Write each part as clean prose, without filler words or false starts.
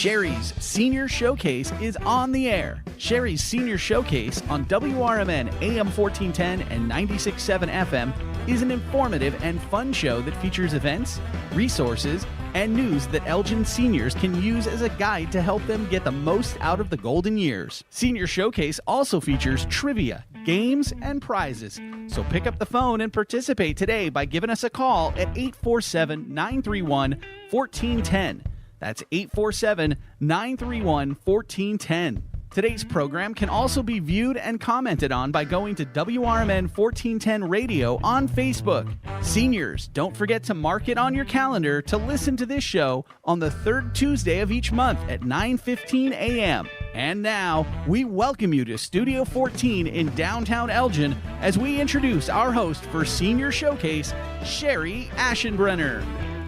Cherie's Senior Showcase is on the air. Cherie's Senior Showcase on WRMN AM 1410 and 96.7 FM is an informative and fun show that features events, resources, and news that Elgin seniors can use as a guide to help them get the most out of the golden years. Senior Showcase also features trivia, games, and prizes. So pick up the phone and participate today by giving us a call at 847-931-1410. That's 847-931-1410. Today's program can also be viewed and commented on by going to WRMN 1410 Radio on Facebook. Seniors, don't forget to mark it on your calendar to listen to this show on the third Tuesday of each month at 9:15 a.m. And now, we welcome you to Studio 14 in downtown Elgin as we introduce our host for Senior Showcase, Cherie Aschenbrenner.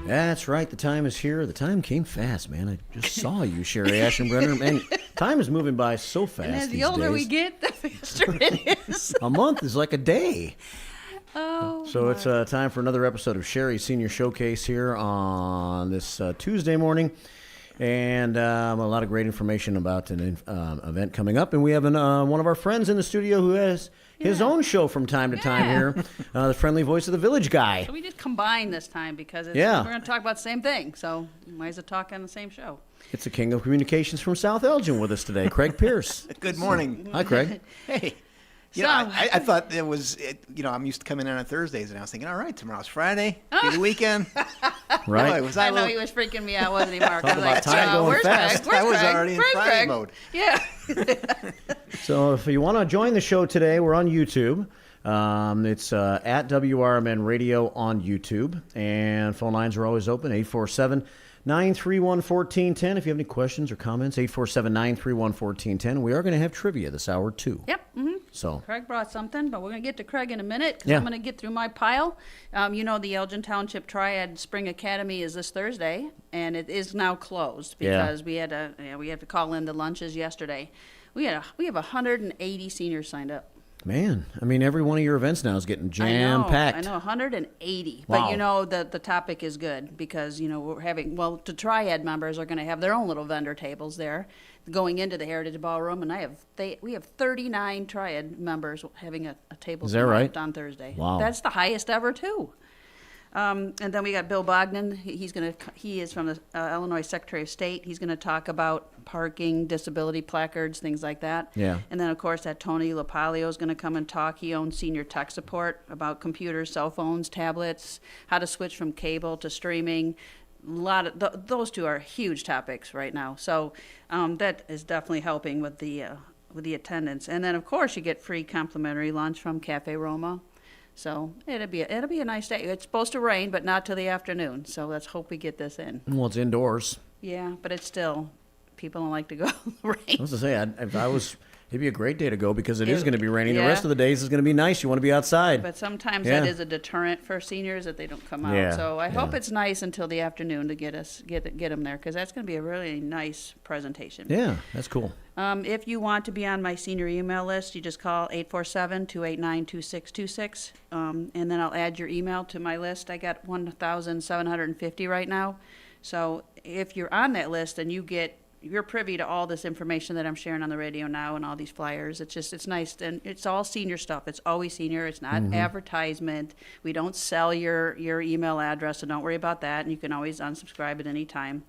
That's right. The time is here. The time came fast, man. I just saw you, Cherie Aschenbrenner. Man, time is moving by so fast and these the older days. we get, the faster it is. A month is like a day. Oh, so it's time for another episode of Cherie's Senior Showcase here on this Tuesday morning. And a lot of great information about an event coming up. And we have one of our friends in the studio who has his own show from time to time here, the friendly voice of the village guy. So we did combine this time because we're going to talk about the same thing. So we might as well talk on the same show. It's the king of communications from South Elgin with us today, Craig Pierce. Good morning. Hi, Craig. Hey. You know, I thought it was, I'm used to coming in on Thursdays, and I was thinking, all right, tomorrow's Friday, be the weekend. Right. Boy, I know he was freaking me out, wasn't he, Mark? Talk about time going fast. Craig? I was already in Friday mode. Yeah. So if you want to join the show today, we're on YouTube. It's at WRMN Radio on YouTube. And phone lines are always open, 847-931-1410. If you have any questions or comments, 847-931-1410. We are going to have trivia this hour, too. Yep. Mm-hmm. So Craig brought something, but we're going to get to Craig in a minute because I'm going to get through my pile. The Elgin Township Triad Spring Academy is this Thursday, and it is now closed because we had to call in the lunches yesterday. We have 180 seniors signed up. Man, I mean, every one of your events now is getting jam-packed. I know, 180. Wow. But, the topic is good because, we're having, the Triad members are going to have their own little vendor tables there going into the Heritage Ballroom, and we have 39 Triad members having a table is that right? on Thursday. Wow. That's the highest ever, too. And then we got Bill Bogdan. He is from the Illinois Secretary of State. He's going to talk about parking, disability placards, things like that. Yeah. And then, of course, that Tony LaPalio is going to come and talk. He owns senior tech support about computers, cell phones, tablets, how to switch from cable to streaming. A lot of those two are huge topics right now. So that is definitely helping with the attendance. And then, of course, you get free complimentary lunch from Cafe Roma. So it'll be a nice day. It's supposed to rain, but not till the afternoon. So let's hope we get this in. Well, it's indoors. Yeah, but it's still, people don't like to go in the rain. I was to say, it'd be a great day to go because it is going to be raining. Yeah. The rest of the days is going to be nice. You want to be outside. But sometimes that is a deterrent for seniors that they don't come out. Yeah. So I hope it's nice until the afternoon to get them there because that's going to be a really nice presentation. Yeah, that's cool. If you want to be on my senior email list, you just call 847-289-2626, and then I'll add your email to my list. I got 1,750 right now. So if you're on that list and you're privy to all this information that I'm sharing on the radio now and all these flyers. It's nice, and it's all senior stuff. It's always senior. It's not advertisement. We don't sell your email address, so don't worry about that, and you can always unsubscribe at any time.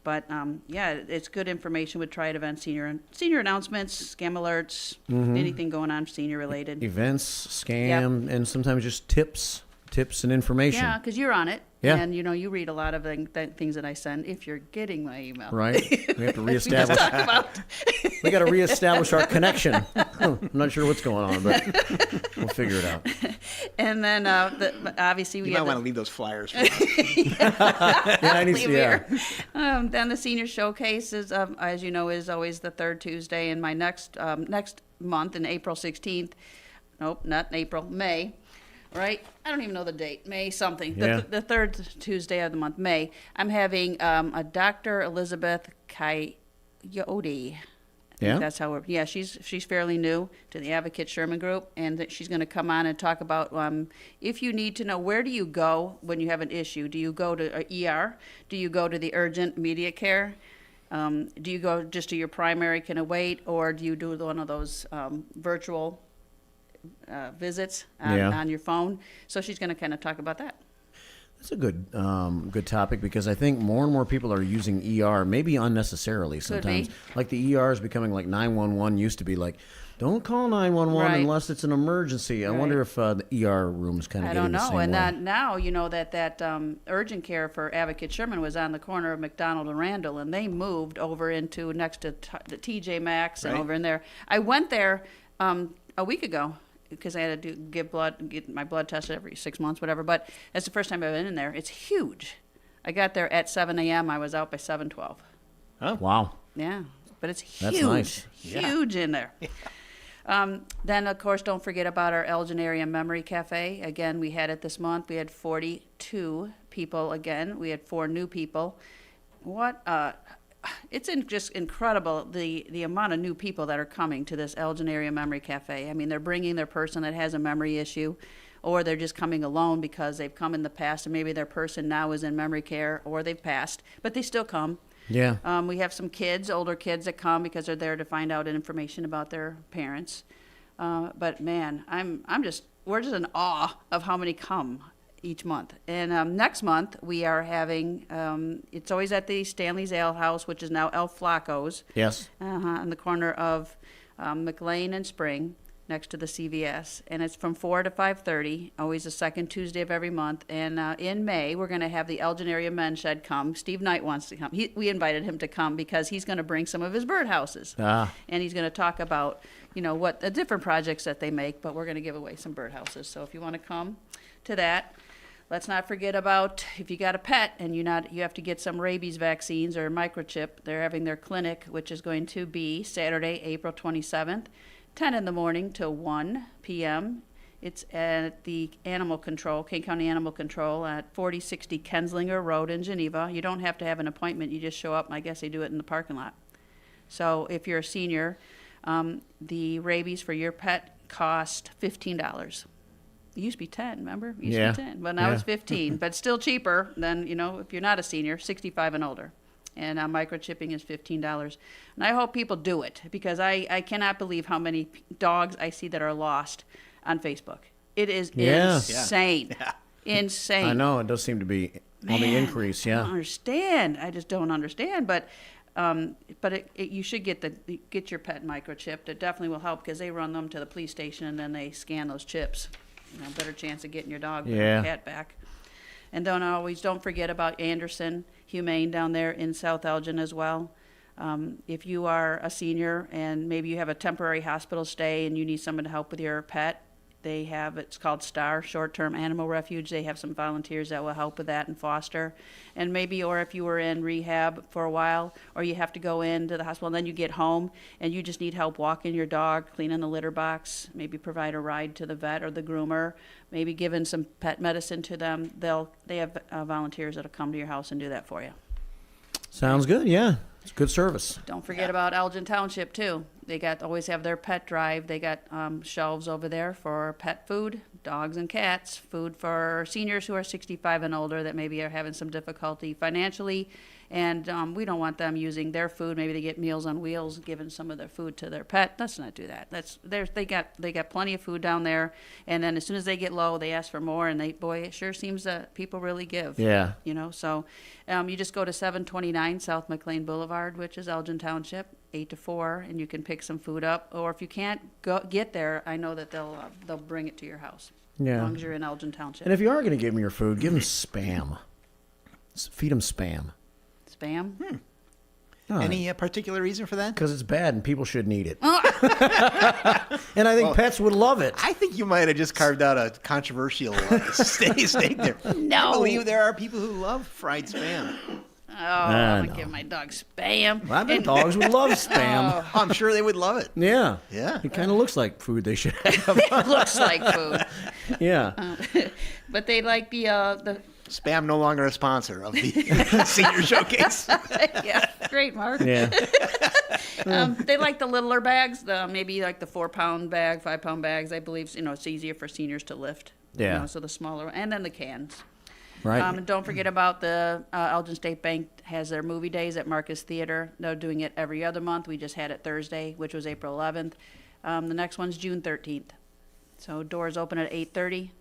But, it's good information with Triad Events, senior announcements, scam alerts, anything going on senior-related. Events, scam, and sometimes just tips and information. Yeah, because you're on it. Yeah. And, you read a lot of things that I send if you're getting my email. Right. We have to reestablish. We got to reestablish our connection. I'm not sure what's going on, but we'll figure it out. And then, obviously, we might want to leave those flyers for I need to see. Yeah. Then the senior showcase is, as you know, is always the third Tuesday. And my next month, in April 16th, nope, not in April, May. Right? I don't even know the date. May something. The third Tuesday of the month, May. I'm having a Dr. Elizabeth Coyote. Yeah? That's how she's fairly new to the Advocate Sherman Group, and she's going to come on and talk about if you need to know, where do you go when you have an issue? Do you go to ER? Do you go to the urgent immediate care? Do you go just to your primary, can it wait, or do you do one of those virtual visits on your phone? So she's going to kind of talk about that. That's a good topic, because I think more and more people are using ER, maybe unnecessarily sometimes. Like the ER is becoming like 911 used to be. Like, don't call 911 unless it's an emergency. I wonder if the ER room's kind of getting the same way. I don't know. And now, you know, that urgent care for Advocate Sherman was on the corner of McDonald and Randall, and they moved over into next to the TJ Maxx and over in there. I went there a week ago, because I had to get my blood tested every 6 months, whatever. But that's the first time I've been in there. It's huge. I got there at 7 a.m. I was out by 7:12. Oh, wow. Yeah, but it's huge. That's nice. Huge in there. Then, of course, don't forget about our Elgin Area Memory Cafe. Again, we had it this month. We had 42 people again. We had 4 new people. It's just incredible, the amount of new people that are coming to this Elgin Area Memory Cafe. I mean, they're bringing their person that has a memory issue, or they're just coming alone because they've come in the past, and maybe their person now is in memory care, or they've passed, but they still come. Yeah. We have some kids, older kids that come because they're there to find out information about their parents. But man, we're just in awe of how many come each month. And next month we are having, it's always at the Stanley's Ale House, which is now El Flaco's. Yes. On the corner of McLean and Spring, next to the CVS. And it's from 4 to 5:30, always the second Tuesday of every month. And in May, we're going to have the Elgin Area Men's Shed come. Steve Knight wants to come. We invited him to come because he's going to bring some of his birdhouses. And he's going to talk about, you know, what the different projects that they make, but we're going to give away some birdhouses. So if you want to come to that. Let's not forget about, if you got a pet and you have to get some rabies vaccines or microchip, they're having their clinic, which is going to be Saturday, April 27th, 10 in the morning to 1 p.m. It's at the Animal Control, Kane County Animal Control at 4060 Kenslinger Road in Geneva. You don't have to have an appointment. You just show up, and I guess they do it in the parking lot. So if you're a senior, the rabies for your pet cost $15. It used to be 10, remember? It used to be 10. But now it's 15. But still cheaper than, you know, if you're not a senior, 65 and older. And microchipping is $15. And I hope people do it, because I cannot believe how many dogs I see that are lost on Facebook. It is insane. Yeah. Insane. I know. It does seem to be on the increase, yeah. I don't understand. I just don't understand. But you should get your pet microchipped. It definitely will help, because they run them to the police station and then they scan those chips. You know, better chance of getting your dog or cat back. And don't forget about Anderson Humane down there in South Elgin as well. If you are a senior and maybe you have a temporary hospital stay and you need someone to help with your pet, it's called STAR, Short-Term Animal Refuge. They have some volunteers that will help with that and foster. And maybe, or if you were in rehab for a while, or you have to go into the hospital and then you get home and you just need help walking your dog, cleaning the litter box, maybe provide a ride to the vet or the groomer, maybe giving some pet medicine to them, they have volunteers that'll come to your house and do that for you. Sounds good, yeah. It's good service. Don't forget about Elgin Township, too. They always have their pet drive. They got shelves over there for pet food, dogs and cats, food for seniors who are 65 and older that maybe are having some difficulty financially. And we don't want them using their food. Maybe they get Meals on Wheels, giving some of their food to their pet. Let's not do that. They got plenty of food down there. And then as soon as they get low, they ask for more. And it sure seems that people really give. Yeah. You know, so you just go to 729 South McLean Boulevard, which is Elgin Township, 8 to 4, and you can pick some food up. Or if you can't get there, I know that they'll bring it to your house. Yeah. As long as you're in Elgin Township. And if you are going to give them your food, give them Spam. Feed them Spam. Spam? Any particular reason for that? Because it's bad and people shouldn't eat it. And I think pets would love it. I think you might have just carved out a controversial steak there. No. I believe there are people who love fried Spam. I'm going to give my dog Spam. Well, I bet dogs would love Spam. I'm sure they would love it. Yeah. Yeah. It kind of looks like food they should have. It looks like food. Yeah. But they like the Spam no longer a sponsor of the Senior Showcase. Yeah, great, Mark. Yeah. They like the littler bags, maybe like the 4-pound bag, 5-pound bags. I believe it's easier for seniors to lift. Yeah. So the smaller, and then the cans. Right. And don't forget about the Elgin State Bank has their movie days at Marcus Theater. They're doing it every other month. We just had it Thursday, which was April 11th. The next one's June 13th. So doors open at 8:30.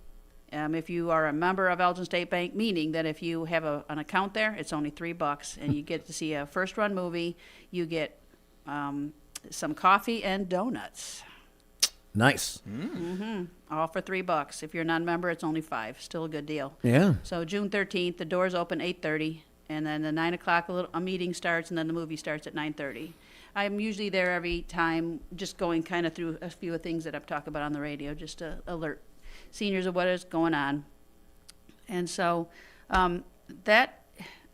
If you are a member of Elgin State Bank, meaning that if you have an account there, it's only $3, and you get to see a first-run movie. You get some coffee and donuts. Nice. All for $3. If you're a non-member, it's only $5. Still a good deal. Yeah. So June 13th, the doors open 8:30, and then the 9 o'clock a meeting starts, and then the movie starts at 9:30. I'm usually there every time, just going kind of through a few of things that I've talked about on the radio, just to alert seniors of what is going on. And so that,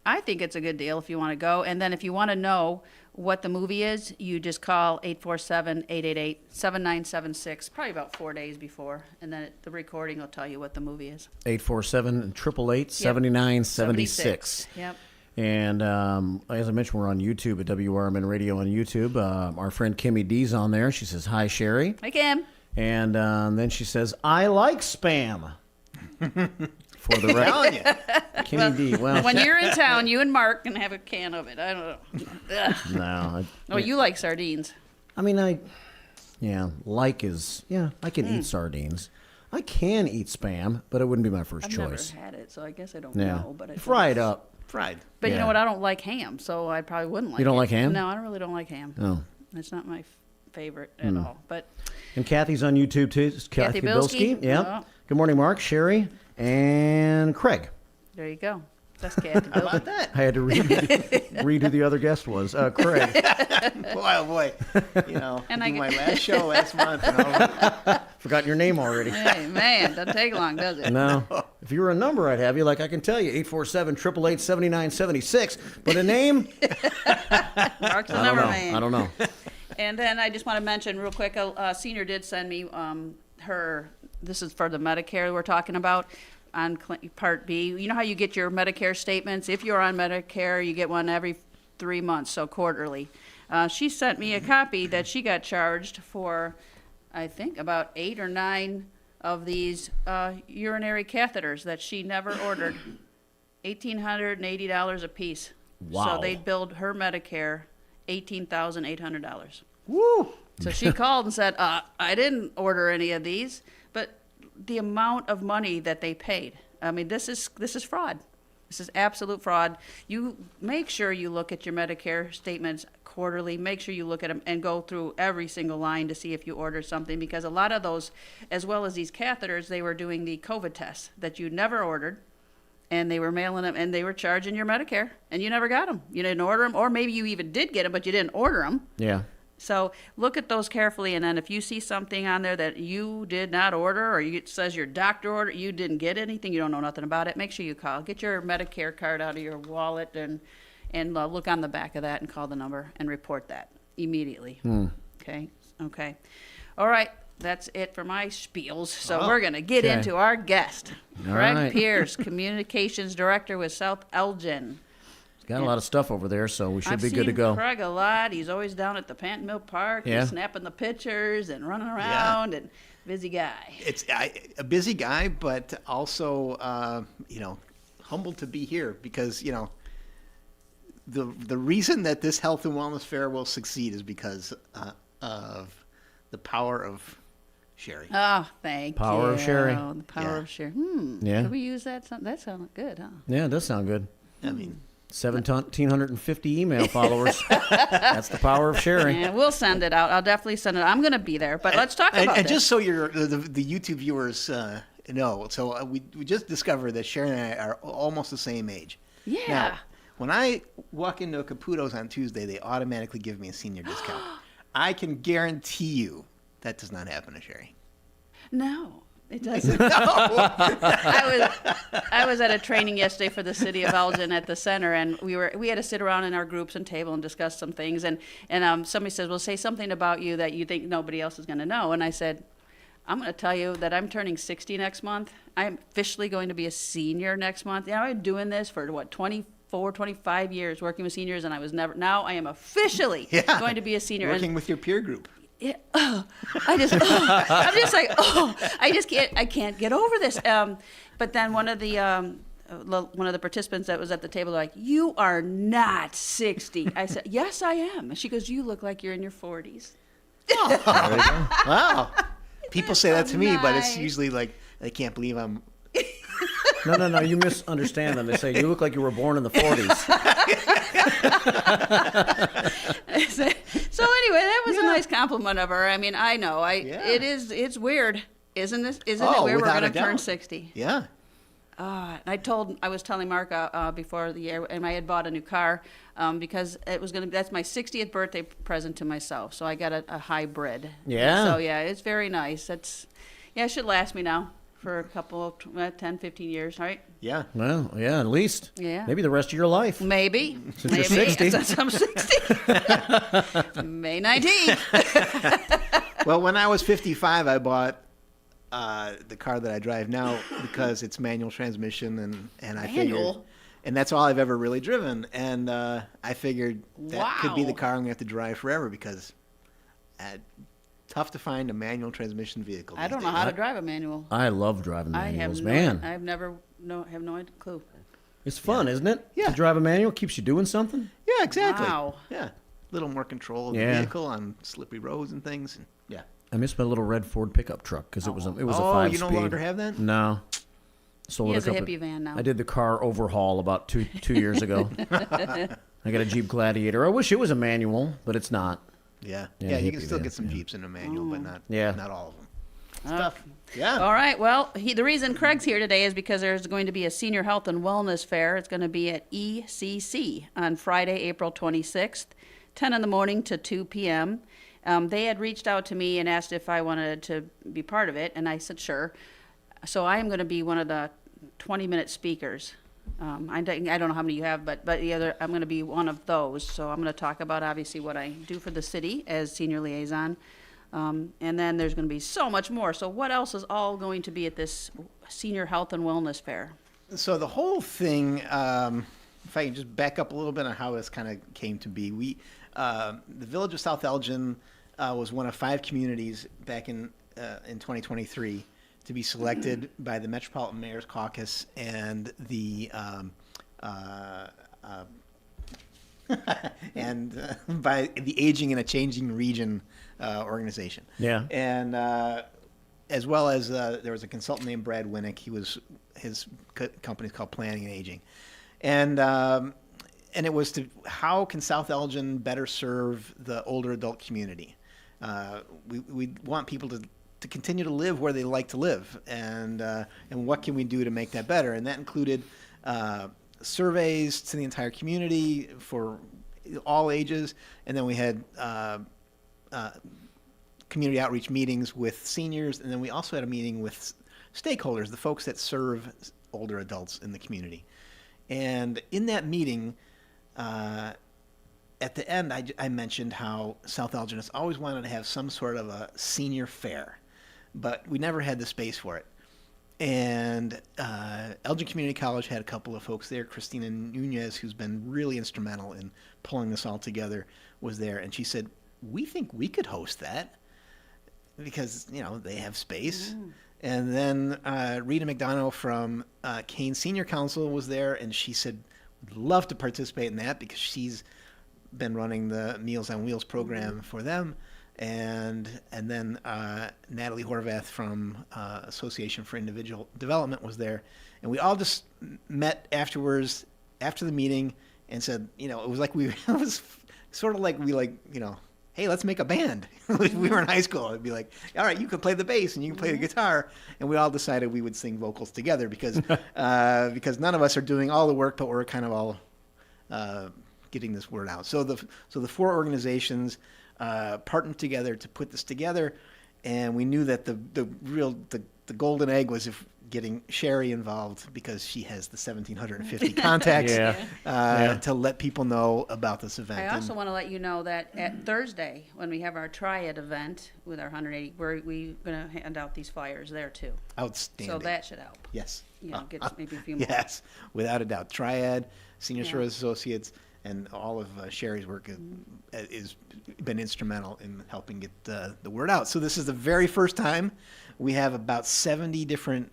I think it's a good deal if you want to go. And then if you want to know what the movie is, you just call 847-888-7976, probably about 4 days before, and then the recording will tell you what the movie is. 847-888-7976. Yep. And as I mentioned, we're on YouTube at WRMN Radio on YouTube. Our friend Kimmy D's on there. She says, "Hi, Cherie." Hi, Kim. And then she says, "I like Spam." For the record, Kimmy D. Well, When you're in town, you and Mark can have a can of it. I don't know. Ugh. no. You like sardines. I mean, I can eat sardines. I can eat Spam, but it wouldn't be my 1st I've choice. never had it, so I guess I don't Yeah. know. But I Fry it up. Fried. But you Yeah. know what? I don't like ham, so I probably wouldn't like it. You don't like ham? No, I really don't like ham. Oh. It's not my favorite at all. But And Kathy's on YouTube too. It's Kathy Bilski. Yeah. Oh. Good morning, Mark, Cherie, and Craig. there you go. That's Kathy How Bilski. about that? I had to read who the other guest was. Craig. Boy, oh boy. And I I get- my last show last month. Forgot your name already. Hey, man, doesn't take long, does it? No. If you were a number, I'd have you. Like I can tell you, 847-888-7976. But a name? Mark's the I don't number know. man. I don't know. And then I just want to mention real quick, a senior did send me this is for the Medicare we're talking about on Part B. You know how you get your Medicare statements? If you're on Medicare, you get one every 3 months, so quarterly. She sent me a copy that she got charged for, I think, about 8 or 9 of these urinary catheters that she never ordered. $1,880 a piece. Wow. So they billed her Medicare $18,800. Woo! So she called and said, I didn't order any of these, but the amount of money that they paid. I mean, this is fraud. This is absolute fraud. You make sure you look at your Medicare statements quarterly. Make sure you look at them and go through every single line to see if you ordered something, because a lot of those, as well as these catheters, they were doing the COVID tests that you never ordered, and they were mailing them, and they were charging your Medicare, and you never got them. You didn't order them, or maybe you even did get them, but you didn't order them. Yeah. So look at those carefully, and then if you see something on there that you did not order, or it says your doctor ordered, you didn't get anything, you don't know nothing about it, make sure you call. Get your Medicare card out of your wallet and look on the back of that and call the number and report that immediately. Okay? Okay. All right. That's it for my spiels. So we're going to get Okay. into our guest, All Craig right. Pierce, Communications Director with South Elgin. Got a lot of stuff over there, so we should I've be good to seen go. Craig a lot. He's always down at the Panton Mill Park. Yeah. He's snapping the pictures and running around and busy guy. It's a busy guy, but also, humbled to be here because, the reason that this health and wellness fair will succeed is because of the power of Cherie. Oh, thank you. Power of Cherie. The power Yeah. of Cherie. Yeah. Could we use that? That sounded good, huh? Yeah, it does sound good. I mean, 1,750 email followers. That's the power of sharing. Yeah, we'll send it out. I'll definitely send it. I'm going to be there, but let's talk about and this. just so the YouTube viewers know, so we just discovered that Cherie and I are almost the same age. Yeah. Now, when I walk into a Caputo's on Tuesday, they automatically give me a senior discount. I can guarantee you that does not happen to Cherie. No, it doesn't. I was at a training yesterday for the city of Elgin at the center, and we had to sit around in our groups and table and discuss some things. And somebody says, "Well, say something about you that you think nobody else is going to know." And I said, "I'm going to tell you that I'm turning 60 next month. I'm officially going to be a senior next month. You know, I've been doing this for 25 years working with seniors, and I was never. Now I am officially going to be a senior." Working with your peer group. Yeah, I'm just like, I can't get over this. But then one of the one of the participants that was at the table like, "You are not 60." I said, "Yes, I am." And she goes, "You look like you're in your 40s." There you go. Wow. People say that to me, but it's nice. usually like, they can't believe I'm. No. You misunderstand them. They say you look like you were born in the 40s. So anyway, that was a nice compliment of her. I mean, I know, Yeah. it's weird, isn't it? Isn't Oh, it weird? We're without going a to turn doubt. 60. Yeah. And I was telling Mark before the year, and I had bought a new car because it was that's my 60th birthday present to myself. So I got a hybrid. Yeah. So yeah, it's very nice. It should last me now for a couple of 10, 15 years, right? Yeah. Well, yeah, at least. Yeah. Maybe the rest of your life. Maybe. Since you're 60. Since I'm 60. May 19th. Well, when I was 55, I bought the car that I drive now because it's manual transmission, and I figured, Manual? and that's all I've ever really driven. And I figured that could be the Wow. car I'm gonna have to drive forever because tough to find a manual transmission vehicle. I don't know how to drive a manual. I love driving I manuals, have man. I've never have no clue. It's fun, isn't it? Yeah. To drive a manual keeps you doing something. Yeah, exactly. Wow. Yeah, a little more control of Yeah. the vehicle on slippery roads and things. And yeah. I miss my little red Ford pickup truck because it was a Oh, 5-speed. you no longer have that? No. Sold He it has a couple- hippie van now. I did the car overhaul about two years ago. I got a Jeep Gladiator. I wish it was a manual, but it's not. Yeah. Yeah, Yeah, you can hippie still van, get some yeah. Jeeps in a manual, but not Yeah. not all of them. Stuff. Yeah. All right. Well, the reason Craig's here today is because there's going to be a senior health and wellness fair. It's going to be at ECC on Friday, April 26th, 10 in the morning to 2 p.m. They had reached out to me and asked if I wanted to be part of it, and I said sure. So I am going to be one of the 20-minute speakers. I don't know how many you have, but I'm going to be one of those. So I'm going to talk about obviously what I do for the city as senior liaison. And then there's going to be so much more. So what else is all going to be at this senior health and wellness fair? So the whole thing, if I can just back up a little bit on how this kind of came to be, the village of South Elgin was one of 5 communities back in 2023 to be selected by the Metropolitan Mayor's Caucus and the by the Aging in a Changing Region organization. Yeah. And as well as there was a consultant named Brad Winnick. His company's called Planning and Aging, and it was to how can South Elgin better serve the older adult community. We want people to continue to live where they like to live, and what can we do to make that better? And that included surveys to the entire community for all ages, and then we had community outreach meetings with seniors, and then we also had a meeting with stakeholders, the folks that serve older adults in the community. And in that meeting, at the end, I mentioned how South Elgin has always wanted to have some sort of a senior fair, but we never had the space for it. And Elgin Community College had a couple of folks there. Christina Nunez, who's been really instrumental in pulling this all together, was there, and she said, "We think we could host that because they have space." Mm. And then Rita McDonough from Kane Senior Council was there, and she said, "Would love to participate in that because she's been running the Meals on Wheels program for them." And then Natalie Horvath from Association for Individual Development was there, and we all just met afterwards, after the meeting, and said, it was like it was sort of like hey, let's make a band. We were in high school. It'd be like, all right, you can play the bass and you can play the guitar, and we all decided we would sing vocals together because none of us are doing all the work, but we're kind of all getting this word out. So the 4 organizations partnered together to put this together, and we knew that the golden egg was if getting Cherie involved because she has the 1,750 contacts to let people know about this event. I also want to let you know that at Thursday, when we have our Triad event with our 180, we're going to hand out these flyers there too. Outstanding. So that should help. Yes. Get maybe a few more. Yes, without a doubt. Triad, Senior Yeah. Service Associates, and all of Sherry's work is been instrumental in helping get the word out. So this is the very first time. We have about 70 different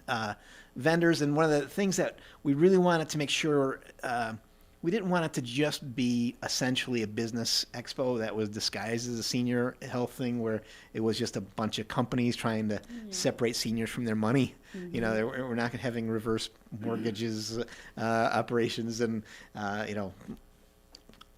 vendors, and one of the things that we really wanted to make sure, we didn't want it to just be essentially a business expo that was disguised as a senior health thing, where it was just a bunch of companies trying to separate seniors from their money. You know, we're not having reverse mortgages operations and, you know,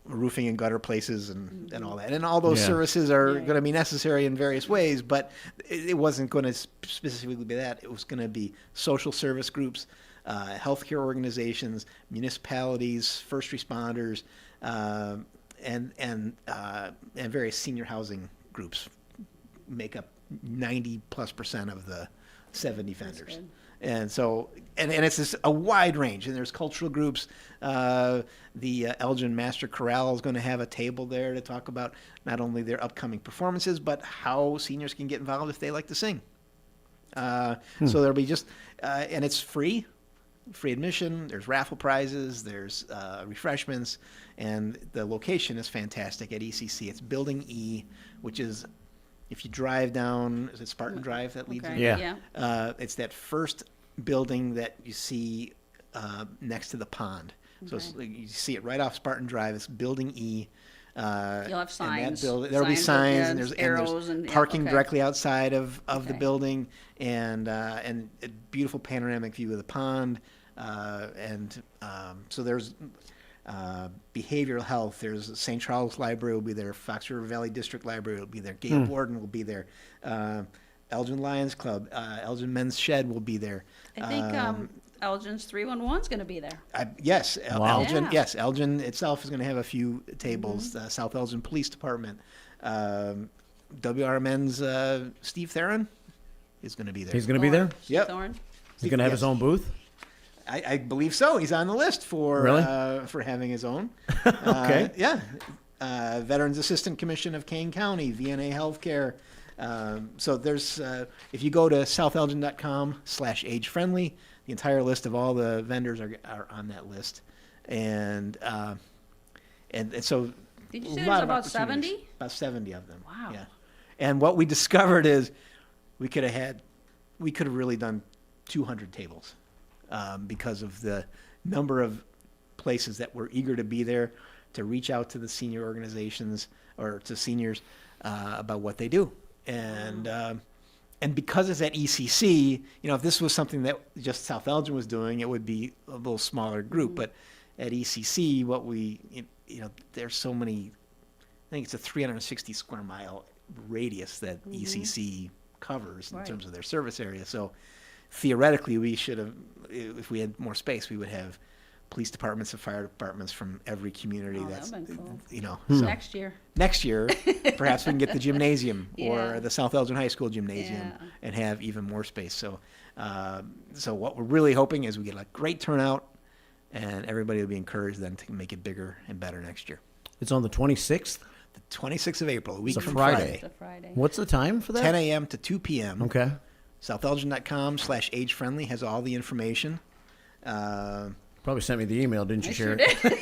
roofing and gutter places and all that. And all those services are going to be necessary in various ways, but it wasn't going to specifically be that. It was going to be social service groups, healthcare organizations, municipalities, first responders, and various senior housing groups make up 90+% of the 70 vendors. And so, and it's just a wide range. And there's cultural groups. The Elgin Master Chorale is going to have a table there to talk about not only their upcoming performances, but how seniors can get involved if they like to sing. So there'll be just, and it's free admission. There's raffle prizes. There's refreshments. And the location is fantastic at ECC. It's Building E, which is, if you drive down, is it Spartan Drive that leads in? Yeah. It's that first building that you see next to the pond. So you see it right off Spartan Drive. It's Building E. You'll have signs. There'll be signs, and there's arrows, and parking directly outside of the building, and a beautiful panoramic view of the pond. So there's behavioral health. There's St. Charles Library will be there. Fox River Valley District Library will be there. Gail Borden will be there. Elgin Lions Club, Elgin Men's Shed will be there. I think Elgin's 311 is going to be there. Yes, Wow. Elgin. Yeah. Yes, Elgin itself is going to have a few tables. South Elgin Police Department, WRMN's Steve Theron is going to be there. He's going to be there? Yep. Thorne. He's going to have his own booth? I believe so. He's on the list for Really? For having his own. Okay. Yeah. Veterans Assistant Commission of Kane County, VNA Healthcare. So there's if you go to southelgin.com/age-friendly, the entire list of all the vendors are on that list, and so Did you a say lot there's of about opportunities. 70? About 70 of them. Wow. Yeah. And what we discovered is we could have really done 200 tables because of the number of places that were eager to be there to reach out to the senior organizations or to seniors about what they do. And because it's at ECC, you know, if this was something that just South Elgin was doing, it would be a little smaller group. But at ECC, there's so many, I think it's a 360 square mile radius that ECC covers in terms of their service area. So theoretically, we should have, if we had more space, we would have police departments and fire departments from every community. Oh, That's, that'd been cool. you know, Next year. next year, perhaps we can get the gymnasium Yeah. or the South Elgin High School gymnasium Yeah. and have even more space. So, so what we're really hoping is we get a great turnout, and everybody will be encouraged then to make it bigger and better next year. It's on the 26th? The 26th of April, a week It's a from Friday. It's a Friday. What's the time for that? 10 a.m. to 2 p.m. Okay. southelgin.com/age-friendly has all the information. Probably sent me the email, didn't you, I Sherry? sure did.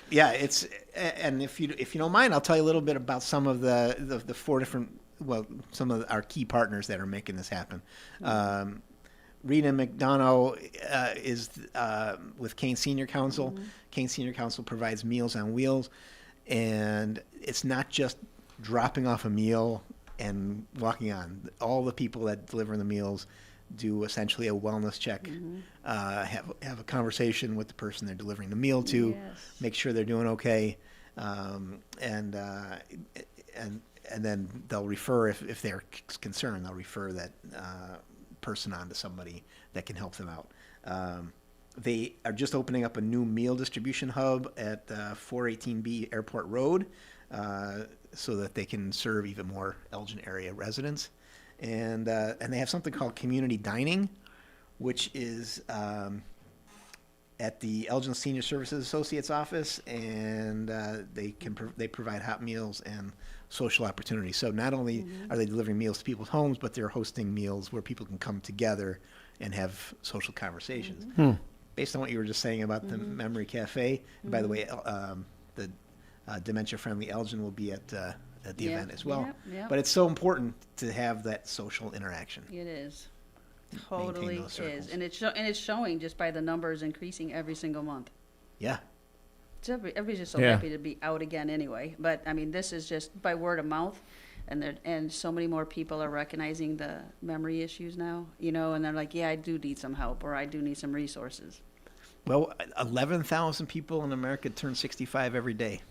Yeah, it's, and if you don't mind, I'll tell you a little bit about some of the four different, some of our key partners that are making this happen. Rena McDonough is with Kane Senior Council. Kane Senior Council provides Meals on Wheels, and it's not just dropping off a meal and walking on. All the people that deliver the meals do essentially a wellness check, have a conversation with the person they're delivering the meal to, Yes. make sure they're doing okay, and then they'll refer, if they're concerned, they'll refer that person on to somebody that can help them out. They are just opening up a new meal distribution hub at 418B Airport Road, so that they can serve even more Elgin area residents. And they have something called community dining, which is at the Elgin Senior Services Associates office, and they provide hot meals and social opportunities. So not only are they delivering meals to people's homes, but they're hosting meals where people can come together and have social conversations. based on what you were just saying about the Memory Cafe, and by the way, the dementia-friendly Elgin will be at the event as well. Yep. But it's so important to have that social interaction. It is. Maintain Totally those circles. is. And it's showing just by the numbers increasing every single month. Yeah. So everybody's just so Yeah. happy to be out again anyway. But I mean, this is just by word of mouth, and so many more people are recognizing the memory issues now. And they're like, yeah, I do need some help, or I do need some resources. Well, 11,000 people in America turn 65 every day,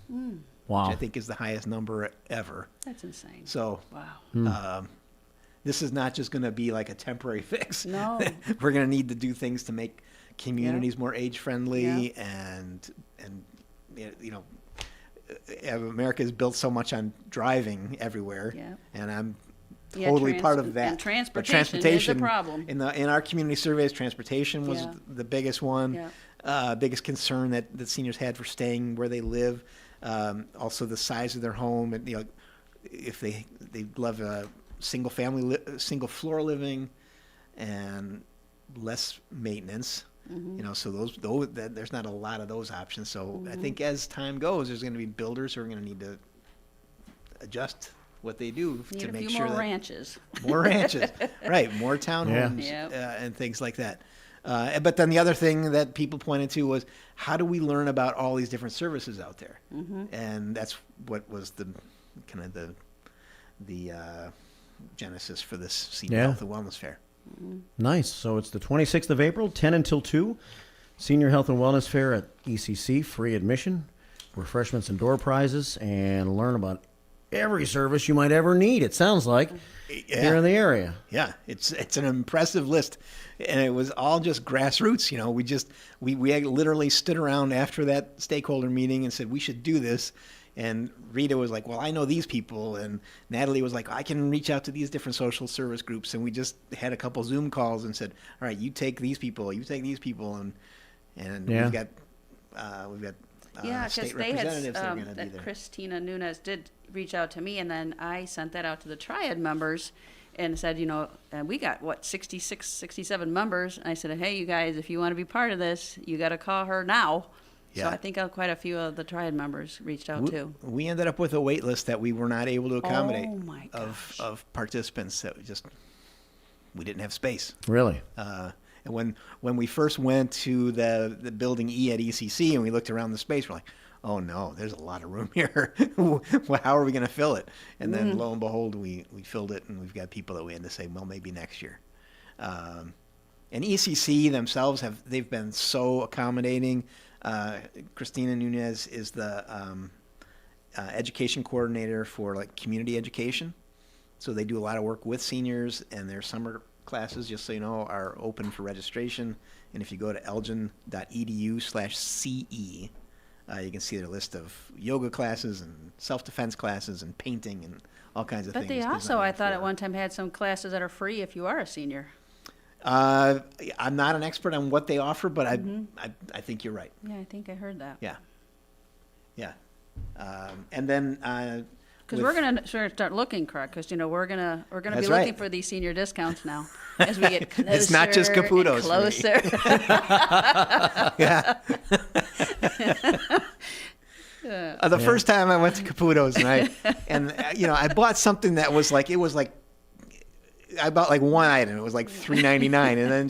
Wow. which I think is the highest number ever. That's insane. So Wow. this is not just going to be like a temporary fix. No. We're going to need to do things to make communities more age-friendly and America is built so much on driving everywhere, Yeah. and I'm Yeah, totally part of that. and But transportation is a problem. in our community surveys, transportation was Yeah. the biggest one, biggest concern that seniors had for staying where they live. Also, the size of their home, and if they love a single floor living, and less maintenance. So those there's not a lot of those options. So I think as time goes, there's going to be builders who are going to need to adjust what they do Need to a make few sure more that ranches. more ranches, right? More townhomes Yep. and things like that. But then the other thing that people pointed to was, how do we learn about all these different services out there? And that's what was the kind of the genesis for this Senior Health and Wellness Fair. Nice. So it's the 26th of April, 10 until 2. Senior Health and Wellness Fair at ECC, free admission, refreshments and door prizes, and learn about every service you might ever need, it sounds like, here in the area. Yeah, it's an impressive list, and it was all just grassroots. We literally stood around after that stakeholder meeting and said we should do this. And Rita was like, well, I know these people. And Natalie was like, I can reach out to these different social service groups. And we just had a couple Zoom calls and said, all right, you take these people, you take these people. And we've got state representatives that are going to be there. Christina Nunez did reach out to me, and then I sent that out to the Triad members and said, and we got, 66, 67 members. And I said, hey, you guys, if you want to be part of this, you got to call her now. So I think quite a few of the Triad members reached out too. We ended up with a wait list that we were not able to accommodate of participants. That we didn't have space. Really? And when we first went to the building E at ECC and we looked around the space, we're like, oh no, there's a lot of room here. How are we going to fill it? And then lo and behold, we filled it, and we've got people that we had to say, well, maybe next year. And ECC themselves they've been so accommodating. Christina Nunez is the education coordinator for community education. So they do a lot of work with seniors, and their summer classes, just so you know, are open for registration. And if you go to elgin.edu/CE, you can see their list of yoga classes and self-defense classes and painting and all kinds of things. But they also, I thought at one time, had some classes that are free if you are a senior. I'm not an expert on what they offer, but I think you're right. Yeah, I think I heard that. Yeah. And then because we're gonna start looking, correct? Because we're gonna be That's looking right. for these senior discounts now as we get closer. It's not just Caputo's and closer. Yeah. The first time I went to Caputo's, and I bought something that was I bought one item. It was $3.99, and then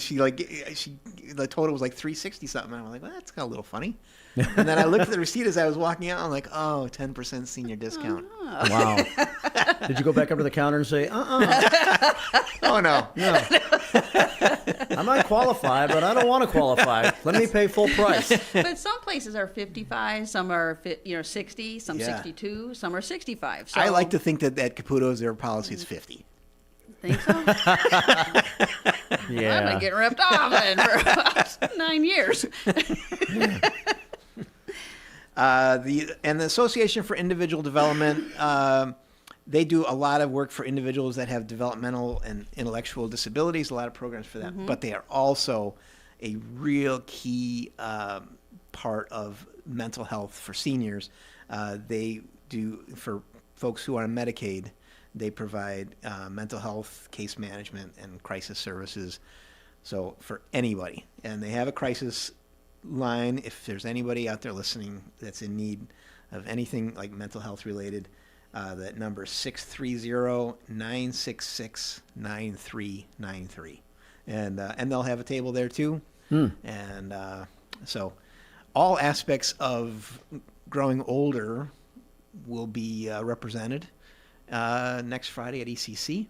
the total was $3.60 something. And I'm like, well, that's kind of a little funny. And then I looked at the receipt as I was walking out. I'm like, oh, 10% senior discount. Oh. Wow. Did you go back up to the counter and say, Oh no. I might qualify, but I don't want to qualify. Let me pay full price. But some places are 55, some are 60, some 62, some are 65. So I like to think that at Caputo's their policy is 50. Think so? Yeah. I've been getting ripped off then for about 9 years. The Association for Individual Development, they do a lot of work for individuals that have developmental and intellectual disabilities, a lot of programs for them. But they are also a real key part of mental health for seniors. They do, for folks who are on Medicaid, they provide mental health, case management, and crisis services. So for anybody, and they have a crisis line, if there's anybody out there listening that's in need of anything like mental health related, that number is 630-966-9393. And they'll have a table there too. And so all aspects of growing older will be represented next Friday at ECC.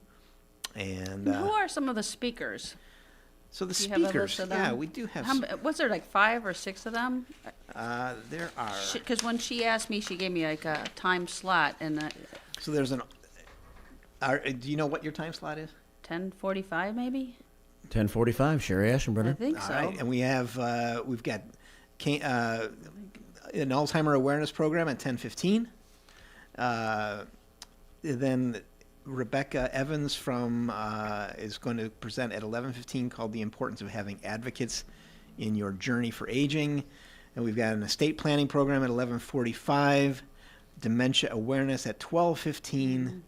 And who are some of the speakers? so the Do you have a speakers, list of them? yeah, we do have. Was there like 5 or 6 of them? There are. Because when she asked me, she gave me like a time slot, and So there's an. Do you know what your time slot is? 10:45 maybe. 10:45. Sherry I Ashenbrenner. think so. All right, and we have we've got an Alzheimer awareness program at 10:15. Then Rebecca Evans from is going to present at 11:15 called "The Importance of Having Advocates in Your Journey for Aging," and we've got an estate planning program at 11:45. Dementia awareness at 12:15.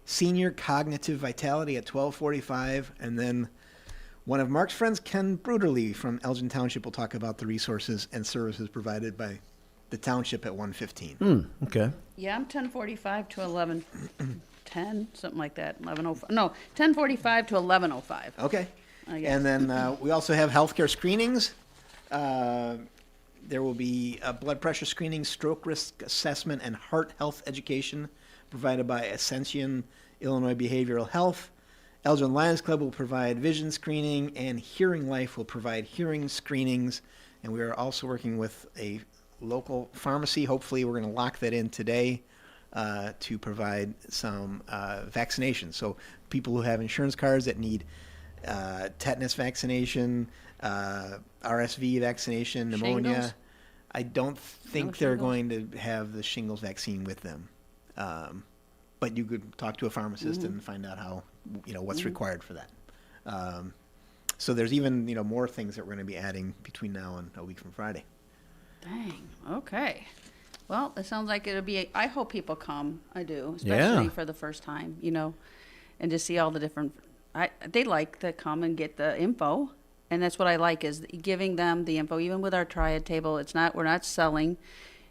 Senior cognitive vitality at 12:45, and then one of Mark's friends, Ken Bruderly from Elgin Township, will talk about the resources and services provided by the township at 1:15. Okay. Yeah, I'm 10:45 to 11:10, something like that. 11:05. No, 10:45 to 11:05. Okay. I guess. And then we also have healthcare screenings. There will be a blood pressure screening, stroke risk assessment, and heart health education provided by Ascension Illinois Behavioral Health. Elgin Lions Club will provide vision screening, and Hearing Life will provide hearing screenings. And we are also working with a local pharmacy. Hopefully, we're going to lock that in today to provide some vaccinations. So people who have insurance cards that need tetanus vaccination, RSV vaccination, pneumonia. Shingles? I don't think No they're shingles? going to have the shingles vaccine with them. But you could talk to a pharmacist and find out how, what's required for that. So there's even, more things that we're going to be adding between now and a week from Friday. Dang. Okay. Well, it sounds like it'll be. I hope people come. I do, especially for the first time. And to see all the different. They like to come and get the info, and that's what I like is giving them the info. Even with our triad table, we're not selling.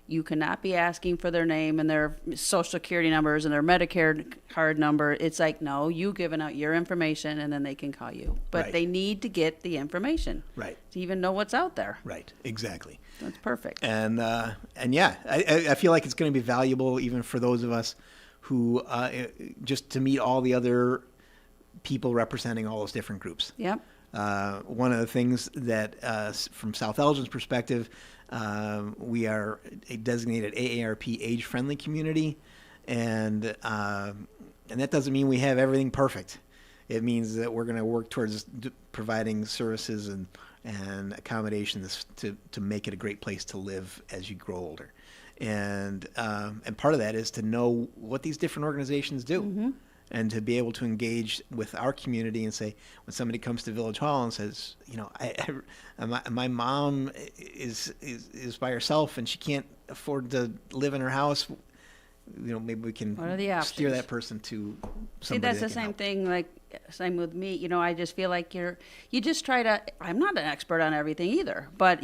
You cannot be asking for their name and their social security numbers and their Medicare card number. It's like, no, you giving out your information and then they can call you. But Right. they need to get the information Right. to even know what's out there. Right. Exactly. That's perfect. And yeah, I feel like it's going to be valuable even for those of us who just to meet all the other people representing all those different groups. Yep. One of the things that, from South Elgin's perspective, we are a designated AARP age-friendly community, and that doesn't mean we have everything perfect. It means that we're going to work towards providing services and accommodations to make it a great place to live as you grow older. And part of that is to know what these different organizations do. Mm-hmm. And to be able to engage with our community and say, when somebody comes to Village Hall and says, my mom is by herself and she can't afford to live in her house, maybe we can What are the options? steer that person to somebody. See, that's that the can same help. thing, like, same with me. I just feel like you just try to, I'm not an expert on everything either, but,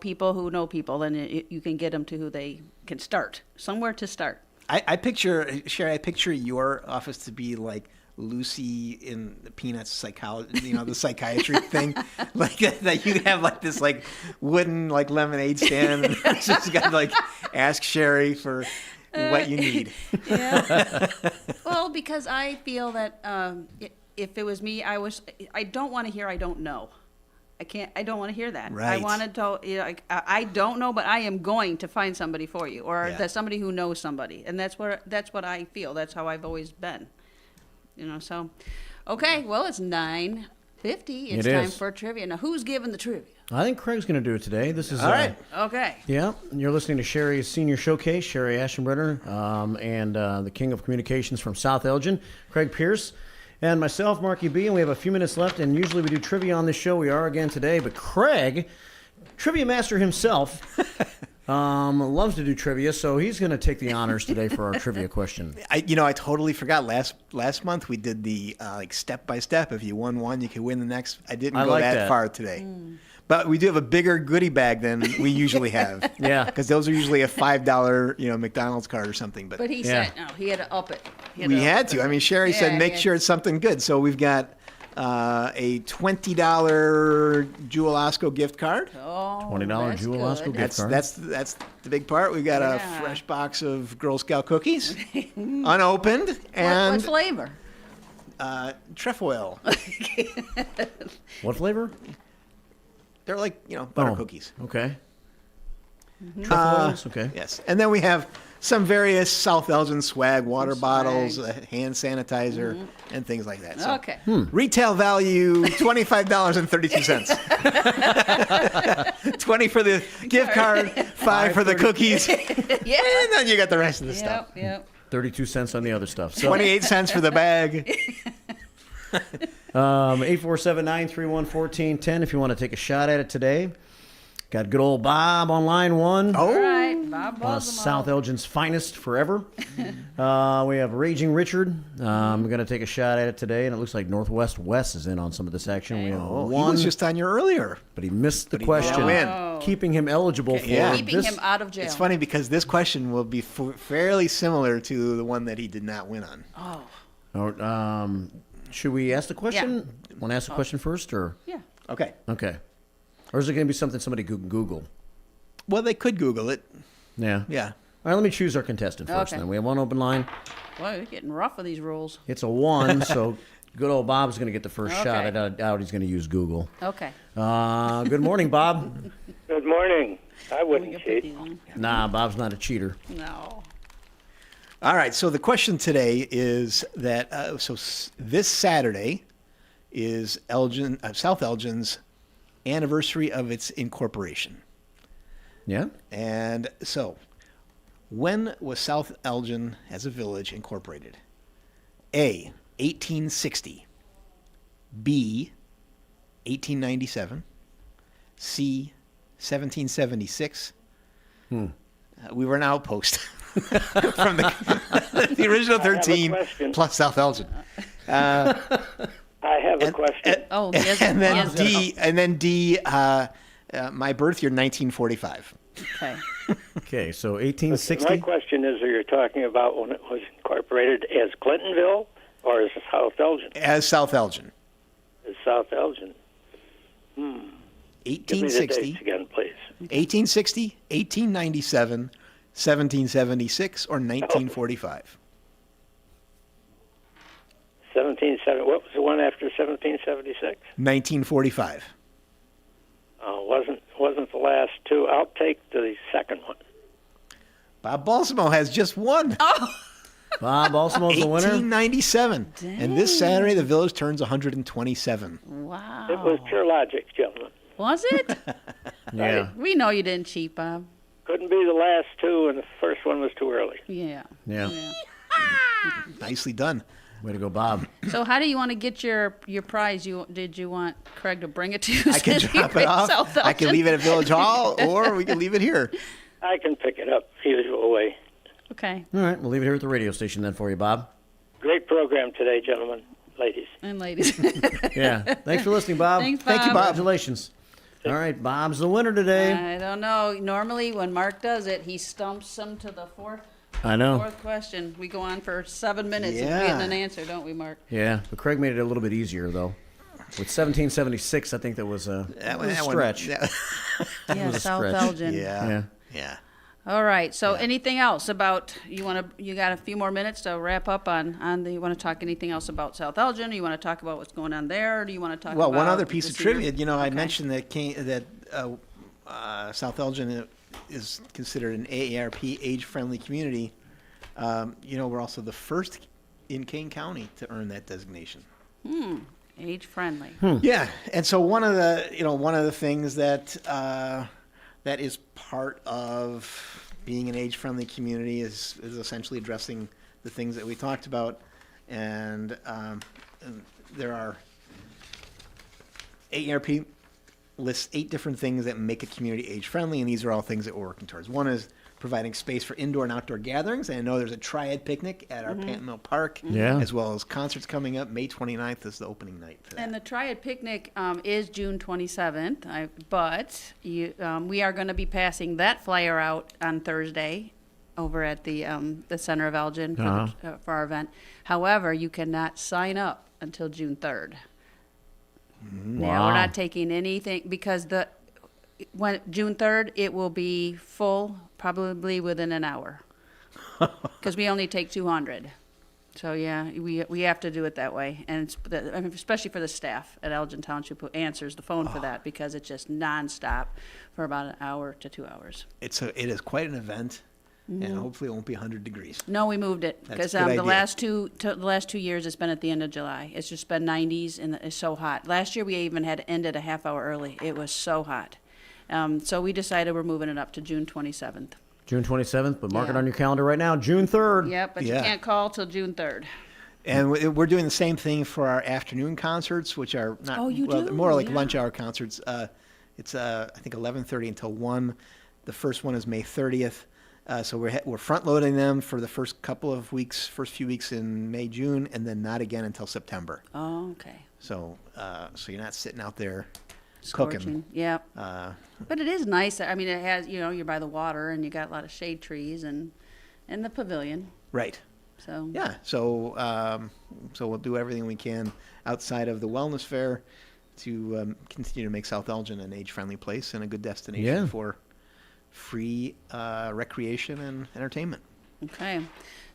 people who know people, and you can get them to who they can start, somewhere to start. I picture, Sherry, I picture your office to be like Lucy in the Peanuts psychology, the psychiatry thing, like that you have like this like wooden like lemonade stand, and it's just got like ask Sherry for what you need. Yeah. Well, because I feel that if it was me, I don't want to hear I don't know. I don't want to hear that. Right. I wanted to, I don't know, but I am going to find somebody for you, or Yeah. that somebody who knows somebody. And that's what I feel. That's how I've always been. So, okay, well, it's 9:50. It's It time is. for trivia. Now, who's giving the trivia? I think Craig's going to do it today. This is All right. Okay. Yeah, you're listening to Sherry's Senior Showcase, Sherry Ashenbrenner, and the King of Communications from South Elgin, Craig Pierce, and myself, Marky B, and we have a few minutes left, and usually we do trivia on this show. We are again today, but Craig, trivia master himself, loves to do trivia, so he's going to take the honors today for our trivia question. I totally forgot. Last month we did the like step by step. If you won one, you could win the next. I didn't I go like that that. far today, But we do have a bigger goodie bag than we usually have. Yeah. Because those are usually a $5, McDonald's card or something. But he Yeah. said, no, he had to up it. We had to. I mean, Cherie said, make sure it's something good. So we've got a $20 Jewel Osco gift card. Oh, $20 that's Jewel good. Osco gift card. That's the big part. We've got a Yeah. fresh box of Girl Scout cookies, unopened, and What flavor? trefoil. What flavor? They're like, butter Oh, cookies. Okay. Trefoils? Okay. Yes. And then we have some various South Elgin swag, water Some bottles, swags. hand sanitizer, and things like that. So Okay. retail value, $25.32. 20 for the gift card, 5 for the cookies, and Yeah. then you got the rest of the stuff. Yep. 32 cents on the other stuff. So 28 cents for the bag. 847-931-1410 if you want to take a shot at it today. Got good old Bob on line 1. All right. Bob South Elgin's finest forever. We have Raging Richard. We're going to take a shot at it today, and it looks like Northwest West is in on some of this action. We have He one, was just on you earlier. but he missed the he question, didn't win. keeping him eligible for yeah. Keeping this. him out of jail. It's funny because this question will be fairly similar to the one that he did not win on. Oh, Or, should we ask the question? Want to ask the question first, or yeah. Okay. okay, or is it going to be something somebody could Google? Well, they could Google it. Yeah. Yeah. All right, let me choose our contestant first. Okay. Then we have one open line. Boy, you're getting rough with these rules. It's a 1, so good old Bob's going to get the first shot. Okay. I doubt he's going to use Google. Okay. Good morning, Bob. Good morning. I wouldn't Put cheat. these on. Nah, Bob's not a cheater. No. All right. So the question today is that this Saturday is South Elgin's anniversary of its incorporation. Yeah? And so, when was South Elgin as a village incorporated? A, 1860. B, 1897. C, 1776. We were an outpost from the original 13 question. plus South Elgin. I have a question. Oh, he has And he then has- D, my birth year, 1945. Okay. Okay, so My 1860. question is, are you talking about when it was incorporated as Clintonville or as South Elgin? As South Elgin. As South Elgin. Give me the 1860, dates again, please. 1860, 1897, 1776, or 1945. 1770. What was the one after 1776? 1945. Wasn't the last two? I'll take the second one. Bob Balsamo has just one. Bob Balsamo's the winner. 1897. And this Saturday, the village turns 127. Wow. It was pure logic, gentlemen. Was it? Yeah. We know you didn't cheat, Bob. Couldn't be the last two, and the first one was too early. Yeah. Yeah. Nicely done. Way to go, Bob. So how do you want to get your prize? Did you want Craig to bring it to you? I can since he drop it picked off. South I can Elgin? leave it at Village Hall, or we can leave it here. I can pick it up the usual way. Okay. All right, we'll leave it here at the radio station then for you, Bob. Great program today, gentlemen, ladies. And ladies. Yeah. Thanks for listening, Bob. Thanks, Thank you, Bob. Congratulations. All right, Bob's the winner today. I don't know. Normally, when Mark does it, he stumps them to the fourth I know. question. We go on for 7 minutes if Yeah. we get an answer, don't we, Mark? Yeah, but Craig made it a little bit easier, though. With 1776, I think that was a stretch. Yeah, was a South stretch. Elgin. Yeah. Yeah. All right. So, anything else about you got a few more minutes to wrap up on the. You want to talk anything else about South Elgin? Or you want to talk about what's going on there? Or do you want to talk Well, about one other piece the of senior- trivia. You know, I Okay. mentioned that South Elgin is considered an AARP age-friendly community. We're also the first in Kane County to earn that designation. Age friendly. Yeah, and so one of the things that that is part of being an age-friendly community is essentially addressing the things that we talked about, and there are AARP lists 8 different things that make a community age-friendly, and these are all things that we're working towards. One is providing space for indoor and outdoor gatherings. And I know there's a triad picnic at our Panton Mill Park, as well as concerts coming up. May 29th is the opening night for that. And the Triad Picnic is June 27th, but we are going to be passing that flyer out on Thursday over at the Center of Elgin for our event. However, you cannot sign up until June 3rd. Yeah, we're not taking anything because when June 3rd, it will be full probably within an hour because we only take 200. So yeah, we have to do it that way, and especially for the staff at Elgin Township who answers the phone for that because it's just nonstop for about an hour to 2 hours. It is quite an event, and hopefully it won't be 100 degrees. No, we moved it because the last 2 years it's been at the end of July. It's just been 90s and it's so hot. Last year we even had ended a half hour early. It was so hot. So we decided we're moving it up to June 27th. June 27th, but mark it on your calendar right now, June 3rd. Yep, but you can't call till June 3rd. And we're doing the same thing for our afternoon concerts, which are not more like lunch hour concerts. It's I think 11:30 until 1. The first one is May 30th. So we're front loading them for the first few weeks in May, June, and then not again until September. Oh, okay. So you're not sitting out there Scorching. cooking. Yeah. But it is nice. I mean, it has, you're by the water and you got a lot of shade trees and the pavilion. Right. So. Yeah. So we'll do everything we can outside of the wellness fair to continue to make South Elgin an age-friendly place and a good destination for free recreation and entertainment. Okay.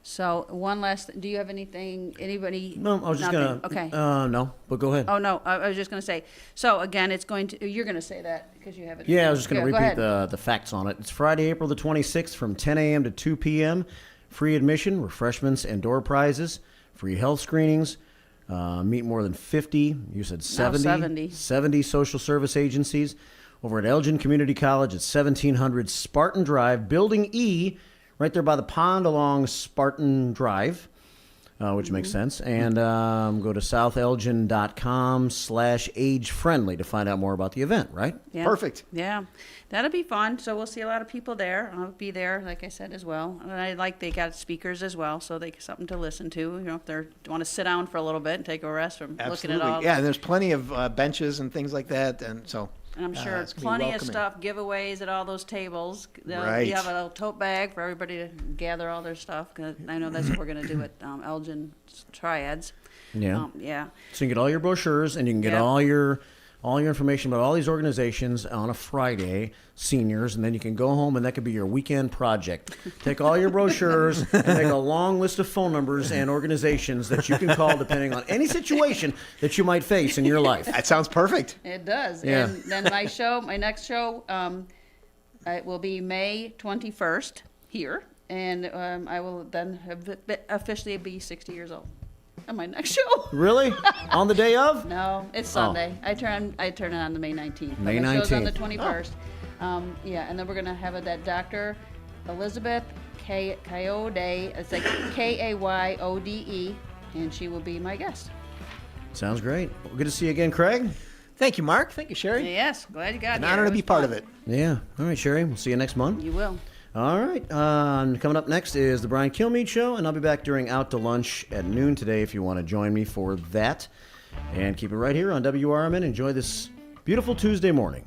So one last, do you have anything, anybody? No, I was just going to. Okay. No, but go ahead. Oh, no, I was just going to say, so again, you're going to say that because you have it. Yeah, I was just going to repeat go the facts on it. It's Friday, April the 26th from 10 a.m. to 2 p.m. Free admission, refreshments, and door prizes. Free health screenings. Meet more than 50, you said 70. 70 social service agencies. Over at Elgin Community College at 1700 Spartan Drive, Building E, right there by the pond along Spartan Drive, which makes sense. And go to southelgin.com/age-friendly to find out more about the event, right? Yeah. Perfect. Yeah, that'll be fun. So we'll see a lot of people there. I'll be there, like I said, as well. And they got speakers as well, so they something to listen to. If they want to sit down for a little bit and take a rest from looking at all. Yeah, and there's plenty of benches and things like that, and so. And I'm sure plenty of stuff, giveaways at all those tables. Right. You have a little tote bag for everybody to gather all their stuff. 'Cause I know that's what we're going to do at Elgin Triads. Yeah. Yeah. So you can get all your brochures and you can get all your information about all these organizations on a Friday, seniors, and then you can go home and that could be your weekend project. Take all your brochures and make a long list of phone numbers and organizations that you can call depending on any situation that you might face in your life. That sounds perfect. It does. Yeah. And then my next show, it will be May 21st here, and I will then officially be 60 years old. On my next show. Really? On the day of? No, it's Sunday. I turn it on the May 19th. May My show's on the 19th. 21st. And then we're gonna have that Dr. Elizabeth Kayode. It's like Kayode, and she will be my guest. Sounds great. Well, good to see you again, Craig. Thank you, Mark. Thank you, Sherry. Yes, glad you got An here. honor It to be was part fun. of it. Yeah. All right, Sherry. We'll see you next month. You will. All right. Coming up next is the Brian Kilmeade Show, and I'll be back during Out to Lunch at noon today if you want to join me for that. And keep it right here on WRMN. Enjoy this beautiful Tuesday morning.